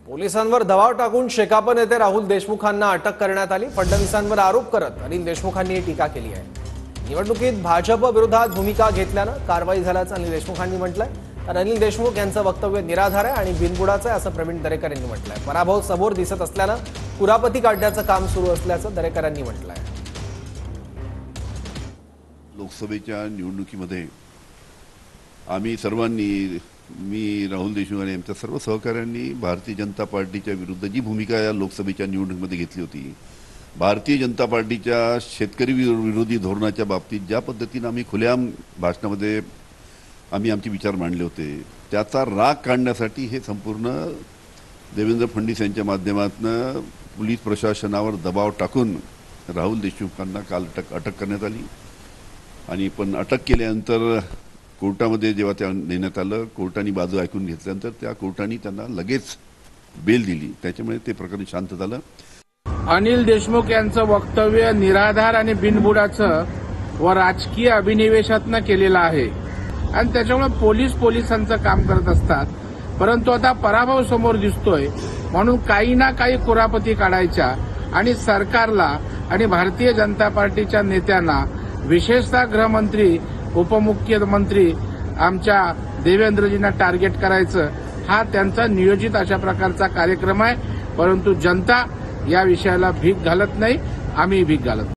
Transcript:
पोलिसांवर दबाव टाकून शेकाप नेते राहुल देशमुखांना अटक करण्यात आली। फडणवीसांवर आरोप करत अनिल देशमुखांनी टीका केली आहे। निवडणुकीत भाजप विरोधात भूमिका घेतल्यानं कारवाई झाल्याचं अनिल देशमुखांनी म्हटलंय। तर अनिल देशमुख यांचं वक्तव्य निराधार आहे आणि बिनबुडाचं आहे असं प्रवीण दरेकर यांनी म्हटलंय। पराभव समोर दिसत असल्यानं कुरापती काढण्याचं काम सुरू असल्याचं दरेकर यांनी म्हटलंय। लोकसभेच्या निवडणुकीमध्ये आम्ही सर्वांनी, मी राहुल देशमुख आणि आमच्या सर्व सहकाऱ्यांनी भारतीय जनता पार्टीच्या विरुद्ध जी भूमिका या लोकसभेच्या निवडणुकीमध्ये घेतली होती, भारतीय जनता पार्टीच्या शेतकरी विरोधी धोरणाच्या बाबतीत ज्या पद्धतीने आम्ही खुल्याम भाषणामध्ये आम्ही आमचे विचार मांडले होते, त्याचा राग काढण्यासाठी हे संपूर्ण देवेंद्र फडणवीस यांच्या माध्यमातून पोलीस प्रशासनावर दबाव टाकून राहुल देशमुखांना काल अटक करण्यात आली। आणि पण अटक केल्यानंतर कोर्टामध्ये जेव्हा त्या नेण्यात आलं, कोर्टाने बाजू ऐकून घेतल्यानंतर त्या कोर्टाने त्यांना लगेच बेल दिली। त्याच्यामुळे ते प्रकरण शांत झालं। अनिल देशमुख यांचं वक्तव्य निराधार आणि बिनबुडाचं व राजकीय अभिनिवेशातनं केलेलं आहे आणि त्याच्यामुळे पोलिसांचं काम करत असतात। परंतु आता पराभव समोर दिसतोय म्हणून काही ना काही कुरापती काढायच्या आणि सरकारला आणि भारतीय जनता पार्टीच्या नेत्यांना, विशेषतः गृहमंत्री, उपमुख्यमंत्री आमच्या देवेंद्रजींना टार्गेट करायचं, हा त्यांचा नियोजित अशा प्रकारचा कार्यक्रम आहे। परंतु जनता या विषयाला भीक घालत नाही, आम्ही भीक घालत नाही।